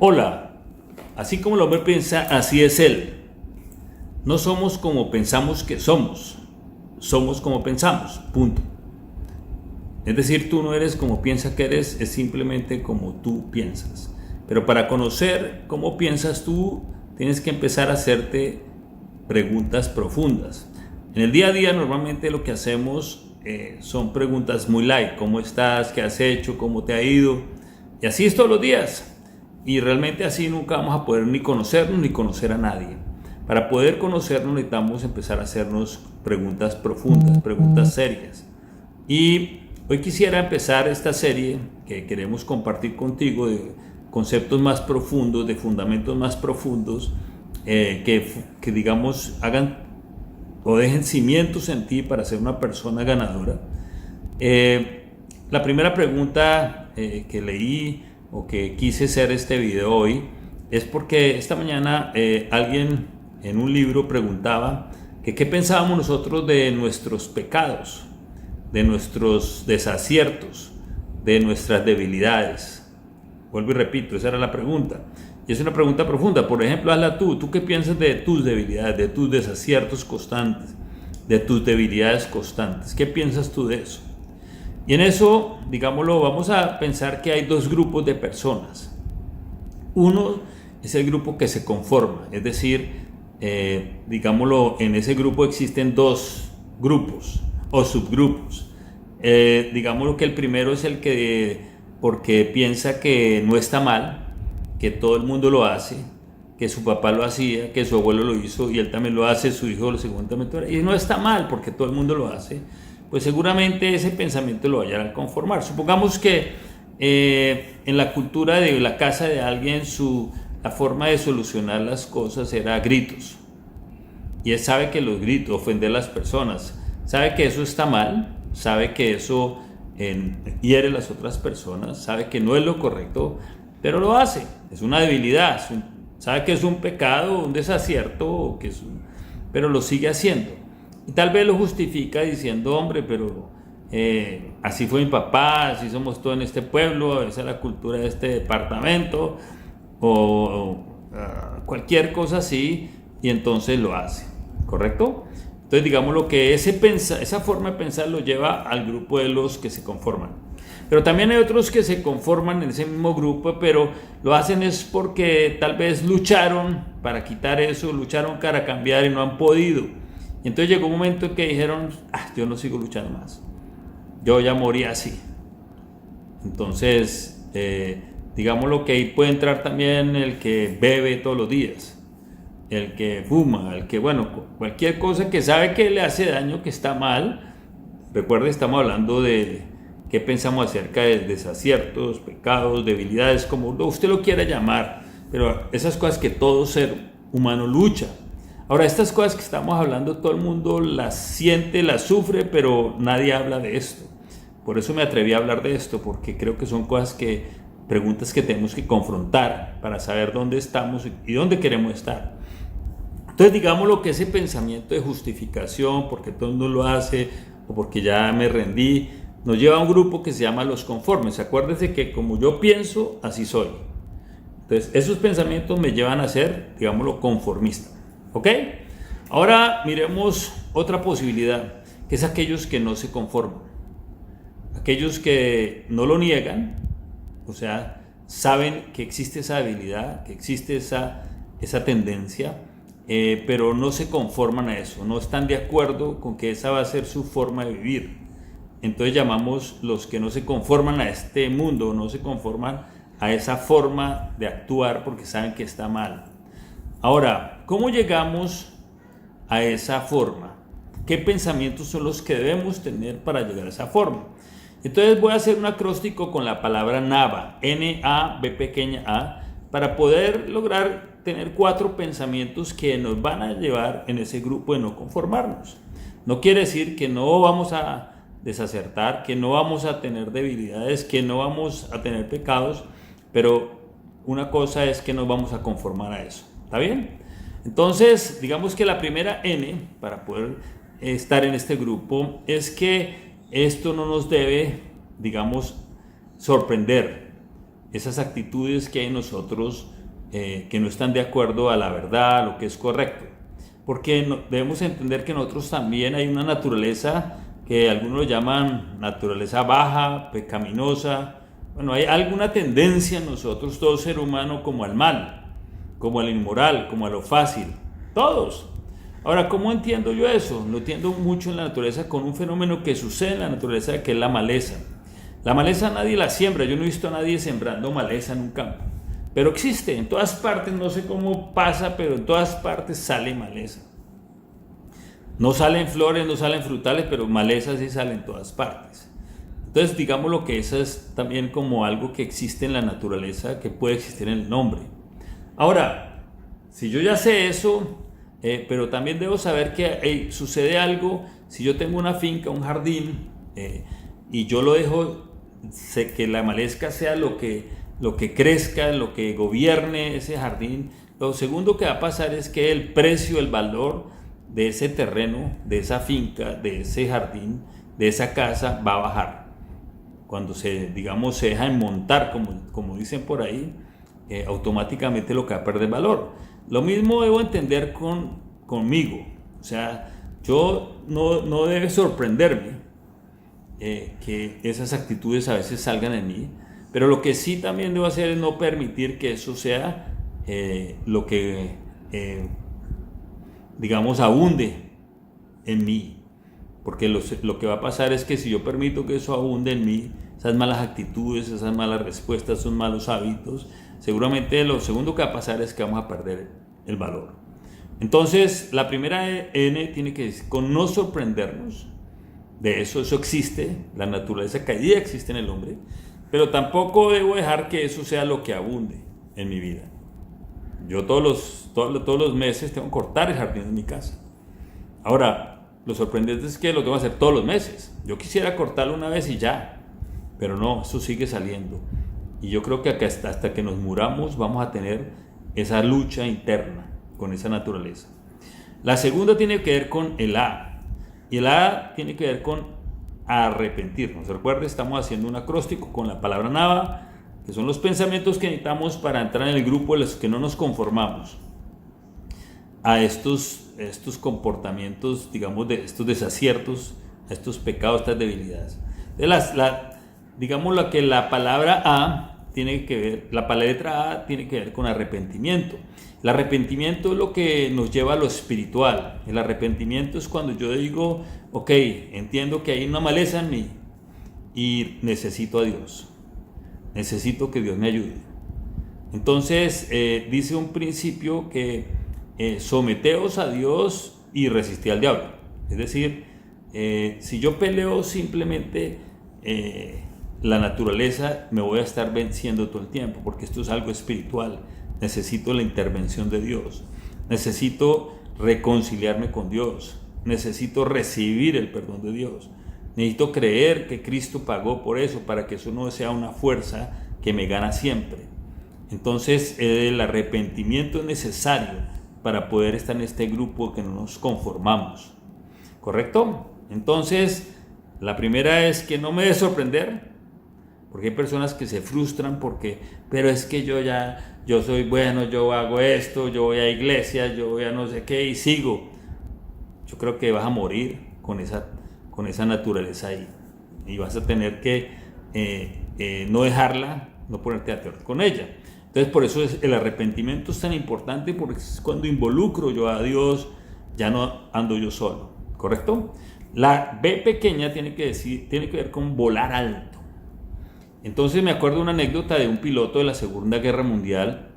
Hola, así como el hombre piensa, así es él. No somos como pensamos que somos, somos como pensamos, punto. Es decir, tú no eres como piensas que eres, es simplemente como tú piensas. Pero para conocer cómo piensas tú, tienes que empezar a hacerte preguntas profundas. En el día a día normalmente lo que hacemos son preguntas muy light. ¿Cómo estás? ¿Qué has hecho? ¿Cómo te ha ido? Y así es todos los días. Y realmente así nunca vamos a poder ni conocernos ni conocer a nadie. Para poder conocernos necesitamos empezar a hacernos preguntas profundas, preguntas serias. Y hoy quisiera empezar esta serie que queremos compartir contigo de conceptos más profundos, de fundamentos más profundos, que digamos hagan o dejen cimientos en ti para ser una persona ganadora. La primera pregunta que leí o que quise hacer este video hoy es porque esta mañana alguien en un libro preguntaba que qué pensábamos nosotros de nuestros pecados, de nuestros desaciertos, de nuestras debilidades. Vuelvo y repito, esa era la pregunta. Y es una pregunta profunda. Por ejemplo, hazla tú. ¿Tú qué piensas de tus debilidades, de tus desaciertos constantes, de tus debilidades constantes? ¿Qué piensas tú de eso? Y en eso, digámoslo, vamos a pensar que hay dos grupos de personas. Uno es el grupo que se conforma, es decir, digámoslo, en ese grupo existen dos grupos o subgrupos. Digámoslo que el primero es el que, porque piensa que no está mal, que todo el mundo lo hace, que su papá lo hacía, que su abuelo lo hizo y él también lo hace, su hijo lo seguramente lo hará, y no está mal porque todo el mundo lo hace, pues seguramente ese pensamiento lo vayan a conformar. Supongamos que en la cultura de la casa de alguien la forma de solucionar las cosas era gritos, y él sabe que los gritos ofenden a las personas, sabe que eso está mal, sabe que eso hiere a las otras personas, sabe que no es lo correcto, pero lo hace. Es una debilidad, sabe que es un pecado, un desacierto, pero lo sigue haciendo. Y tal vez lo justifica diciendo, hombre, pero así fue mi papá, así somos todos en este pueblo, esa es la cultura de este departamento, o cualquier cosa así, y entonces lo hace, ¿correcto? Entonces digamos lo que esa forma de pensar lo lleva al grupo de los que se conforman. Pero también hay otros que se conforman en ese mismo grupo, pero lo hacen es porque tal vez lucharon para quitar eso, lucharon para cambiar y no han podido. Y entonces llegó un momento en que dijeron, yo no sigo luchando más, yo ya morí así. Entonces, digamos lo que ahí puede entrar también el que bebe todos los días, el que fuma, el que, bueno, cualquier cosa que sabe que le hace daño, que está mal. Recuerde, estamos hablando de qué pensamos acerca de desaciertos, pecados, debilidades, como usted lo quiera llamar, pero esas cosas que todo ser humano lucha. Ahora, estas cosas que estamos hablando, todo el mundo las siente, las sufre, pero nadie habla de esto. Por eso me atreví a hablar de esto, porque creo que son preguntas que tenemos que confrontar para saber dónde estamos y dónde queremos estar. Entonces, digamos lo que ese pensamiento de justificación, porque todo el mundo lo hace, o porque ya me rendí, nos lleva a un grupo que se llama los conformes. Acuérdense que como yo pienso, así soy. Entonces, esos pensamientos me llevan a ser, digámoslo, conformista. ¿Ok? Ahora miremos otra posibilidad, que es aquellos que no se conforman. Aquellos que no lo niegan, o sea, saben que existe esa debilidad, que existe esa tendencia, pero no se conforman a eso, no están de acuerdo con que esa va a ser su forma de vivir. Entonces llamamos los que no se conforman a este mundo, no se conforman a esa forma de actuar porque saben que está mal. Ahora, ¿cómo llegamos a esa forma? ¿Qué pensamientos son los que debemos tener para llegar a esa forma? Entonces voy a hacer un acróstico con la palabra NAVA, N-A-B pequeña A, para poder lograr tener 4 pensamientos que nos van a llevar en ese grupo de no conformarnos. No quiere decir que no vamos a desacertar, que no vamos a tener debilidades, que no vamos a tener pecados, pero una cosa es que nos vamos a conformar a eso. ¿Está bien? Entonces, digamos que la primera N, para poder estar en este grupo, es que esto no nos debe, digamos, sorprender. Esas actitudes que hay en nosotros que no están de acuerdo a la verdad, a lo que es correcto. Porque debemos entender que nosotros también hay una naturaleza que algunos lo llaman naturaleza baja, pecaminosa. Bueno, hay alguna tendencia en nosotros, todo ser humano, como al mal, como al inmoral, como a lo fácil. Todos. Ahora, ¿cómo entiendo yo eso? Lo entiendo mucho en la naturaleza con un fenómeno que sucede en la naturaleza, que es la maleza. La maleza nadie la siembra, yo no he visto a nadie sembrando maleza en un campo. Pero existe, en todas partes, no sé cómo pasa, pero en todas partes sale maleza. No salen flores, no salen frutales, pero maleza sí sale en todas partes. Entonces, digamos lo que eso es también como algo que existe en la naturaleza, que puede existir en el hombre. Ahora, si yo ya sé eso, pero también debo saber que sucede algo, si yo tengo una finca, un jardín, y yo lo dejo, sé que la maleza sea lo que crezca, lo que gobierne ese jardín, lo segundo que va a pasar es que el precio, el valor de ese terreno, de esa finca, de ese jardín, de esa casa va a bajar. Cuando se deja en montar, como dicen por ahí, automáticamente lo que va a perder valor. Lo mismo debo entender conmigo. O sea, yo no debe sorprenderme que esas actitudes a veces salgan en mí, pero lo que sí también debo hacer es no permitir que eso sea lo que, digamos, abunde en mí. Porque lo que va a pasar es que si yo permito que eso abunde en mí, esas malas actitudes, esas malas respuestas, esos malos hábitos, seguramente lo segundo que va a pasar es que vamos a perder el valor. Entonces, la primera N tiene que decir con no sorprendernos. De eso existe, la naturaleza caída existe en el hombre, pero tampoco debo dejar que eso sea lo que abunde en mi vida. Yo todos los meses tengo que cortar el jardín de mi casa. Ahora, lo sorprendente es que lo tengo que hacer todos los meses. Yo quisiera cortarlo una vez y ya, pero no, eso sigue saliendo. Y yo creo que hasta que nos muramos vamos a tener esa lucha interna con esa naturaleza. La segunda tiene que ver con el A. Y el A tiene que ver con arrepentirnos. Recuerde, estamos haciendo un acróstico con la palabra nava, que son los pensamientos que necesitamos para entrar en el grupo de los que no nos conformamos a estos comportamientos, digamos, de estos desaciertos, a estos pecados, estas debilidades. Digamos lo que la palabra A tiene que ver, la letra A tiene que ver con arrepentimiento. El arrepentimiento es lo que nos lleva a lo espiritual. El arrepentimiento es cuando yo digo, ok, entiendo que hay una maleza en mí y necesito a Dios. Necesito que Dios me ayude. Entonces, dice un principio que someteos a Dios y resistid al diablo. Es decir, si yo peleo simplemente la naturaleza, me voy a estar venciendo todo el tiempo, porque esto es algo espiritual. Necesito la intervención de Dios. Necesito reconciliarme con Dios. Necesito recibir el perdón de Dios. Necesito creer que Cristo pagó por eso, para que eso no sea una fuerza que me gana siempre. Entonces, el arrepentimiento es necesario para poder estar en este grupo que no nos conformamos. ¿Correcto? Entonces, la primera es que no me debe sorprender, porque hay personas que se frustran pero es que yo soy bueno, yo hago esto, yo voy a iglesia, yo voy a no sé qué y sigo. Yo creo que vas a morir con esa naturaleza ahí y vas a tener que no dejarla, no ponerte de acuerdo con ella. Entonces, por eso el arrepentimiento es tan importante, porque es cuando involucro yo a Dios, ya no ando yo solo, ¿correcto? La B pequeña tiene que ver con volar alto. Entonces me acuerdo de una anécdota de un piloto de la Segunda Guerra Mundial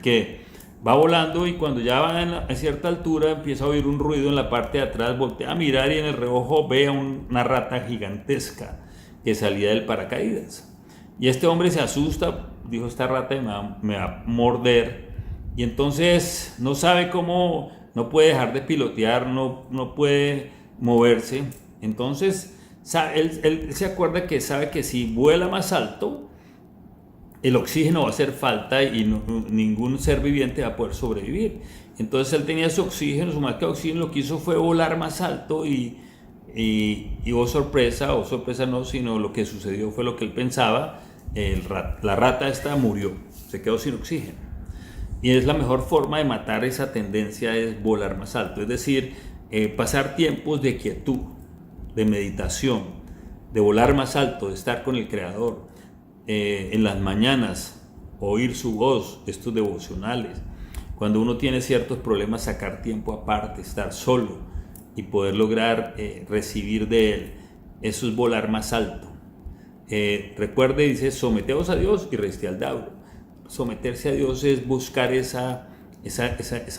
que va volando y cuando ya va a cierta altura empieza a oír un ruido en la parte de atrás, voltea a mirar y en el reojo ve a una rata gigantesca que salía del paracaídas. Y este hombre se asusta, dijo, esta rata me va a morder, y entonces no sabe cómo, no puede dejar de pilotear, no puede moverse. Entonces él se acuerda que sabe que si vuela más alto, el oxígeno va a hacer falta y ningún ser viviente va a poder sobrevivir. Entonces él tenía su oxígeno, su marca de oxígeno, lo que hizo fue volar más alto y sorpresa no, sino lo que sucedió fue lo que él pensaba. La rata esta murió, se quedó sin oxígeno. Y es la mejor forma de matar esa tendencia, es volar más alto, es decir, pasar tiempos de quietud, de meditación, de volar más alto, de estar con el Creador, en las mañanas, oír su voz, estos devocionales. Cuando uno tiene ciertos problemas, sacar tiempo aparte, estar solo y poder lograr recibir de Él, eso es volar más alto. Recuerde, dice, someteos a Dios y resistid al diablo. Someterse a Dios es buscar esa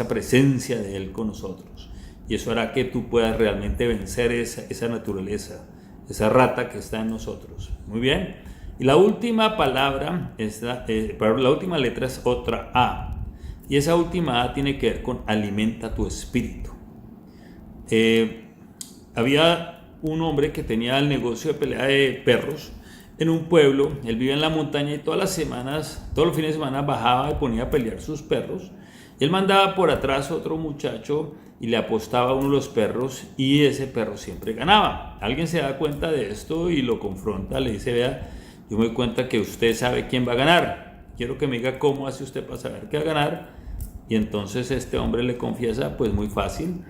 presencia de Él con nosotros. Y eso hará que tú puedas realmente vencer esa naturaleza, esa rata que está en nosotros. Muy bien. Y la última palabra, la última letra es otra A. Y esa última A tiene que ver con alimenta tu espíritu. Había un hombre que tenía el negocio de pelea de perros en un pueblo. Él vivía en la montaña y todas las semanas, todos los fines de semana bajaba y ponía a pelear sus perros. Él mandaba por atrás a otro muchacho y le apostaba a uno de los perros y ese perro siempre ganaba. Alguien se da cuenta de esto y lo confronta, le dice, vea, yo me doy cuenta que usted sabe quién va a ganar. Quiero que me diga cómo hace usted para saber qué va a ganar. Y entonces este hombre le confiesa, pues muy fácil.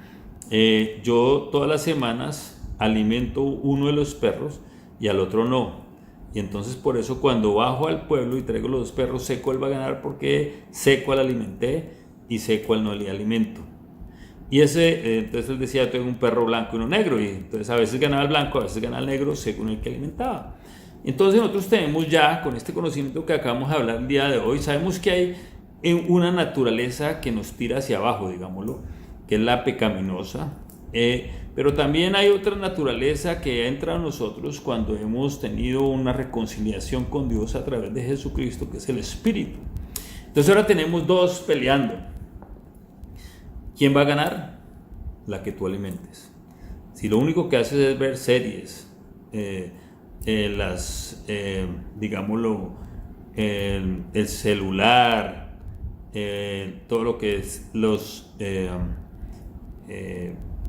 Yo todas las semanas alimento uno de los perros y al otro no. Y entonces por eso cuando bajo al pueblo y traigo los dos perros, sé cuál va a ganar porque sé cuál alimenté y sé cuál no le alimento. Y entonces él decía, yo tengo un perro blanco y uno negro. Y entonces a veces ganaba el blanco, a veces ganaba el negro según el que alimentaba. Entonces nosotros tenemos ya, con este conocimiento que acabamos de hablar el día de hoy, sabemos que hay una naturaleza que nos tira hacia abajo, digámoslo, que es la pecaminosa. Pero también hay otra naturaleza que entra a nosotros cuando hemos tenido una reconciliación con Dios a través de Jesucristo, que es el Espíritu. Entonces ahora tenemos dos peleando. ¿Quién va a ganar? La que tú alimentes. Si lo único que haces es ver series, digámoslo, el celular, todo lo que es los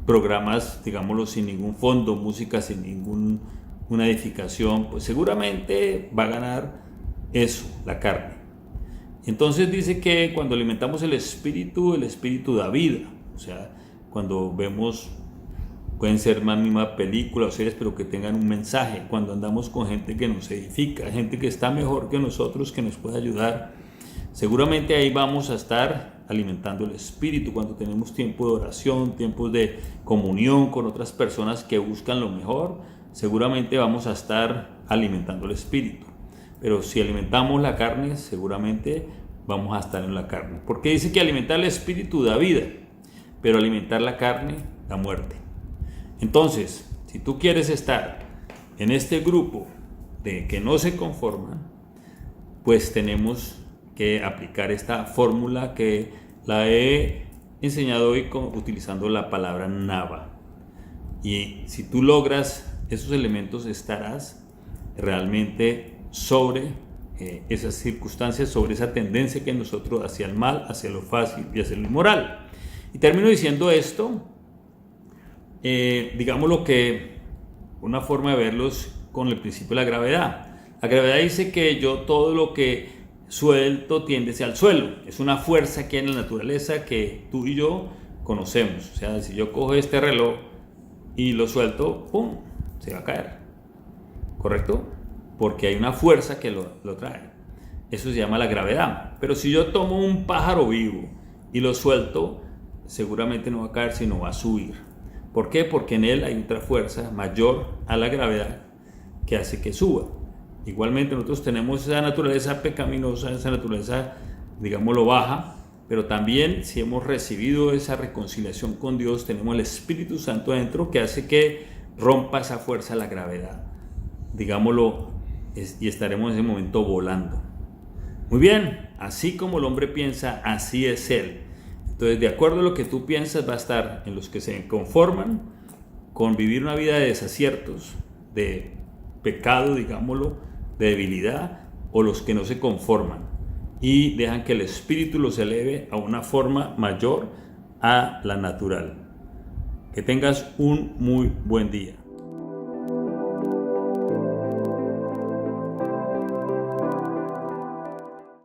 programas, digámoslo, sin ningún fondo, música sin ninguna edificación, pues seguramente va a ganar eso, la carne. Entonces dice que cuando alimentamos el espíritu da vida. O sea, cuando vemos, pueden ser más misma películas o series, pero que tengan un mensaje. Cuando andamos con gente que nos edifica, gente que está mejor que nosotros, que nos puede ayudar, seguramente ahí vamos a estar alimentando el espíritu. Cuando tenemos tiempo de oración, tiempos de comunión con otras personas que buscan lo mejor, seguramente vamos a estar alimentando el espíritu. Pero si alimentamos la carne, seguramente vamos a estar en la carne. Porque dice que alimentar el espíritu da vida, pero alimentar la carne da muerte. Entonces, si tú quieres estar en este grupo de que no se conforman, pues tenemos que aplicar esta fórmula que la he enseñado hoy utilizando la palabra Nava. Y si tú logras esos elementos, estarás realmente sobre esas circunstancias, sobre esa tendencia que nosotros hacia el mal, hacia lo fácil y hacia lo inmoral. Y termino diciendo esto, digámoslo que una forma de verlos con el principio de la gravedad. La gravedad dice que yo todo lo que suelto tiende hacia el suelo. Es una fuerza que hay en la naturaleza que tú y yo conocemos. O sea, si yo cojo este reloj y lo suelto, ¡pum!, se va a caer. ¿Correcto? Porque hay una fuerza que lo trae. Eso se llama la gravedad. Pero si yo tomo un pájaro vivo y lo suelto, seguramente no va a caer, sino va a subir. ¿Por qué? Porque en él hay otra fuerza mayor a la gravedad que hace que suba. Igualmente nosotros tenemos esa naturaleza pecaminosa, esa naturaleza, digámoslo, baja, pero también si hemos recibido esa reconciliación con Dios, tenemos el Espíritu Santo adentro que hace que rompa esa fuerza de la gravedad, digámoslo, y estaremos en ese momento volando. Muy bien, así como el hombre piensa, así es él. Entonces, de acuerdo a lo que tú piensas, va a estar en los que se conforman con vivir una vida de desaciertos, de pecado, digámoslo, de debilidad, o los que no se conforman y dejan que el espíritu los eleve a una forma mayor a la natural. Que tengas un muy buen día.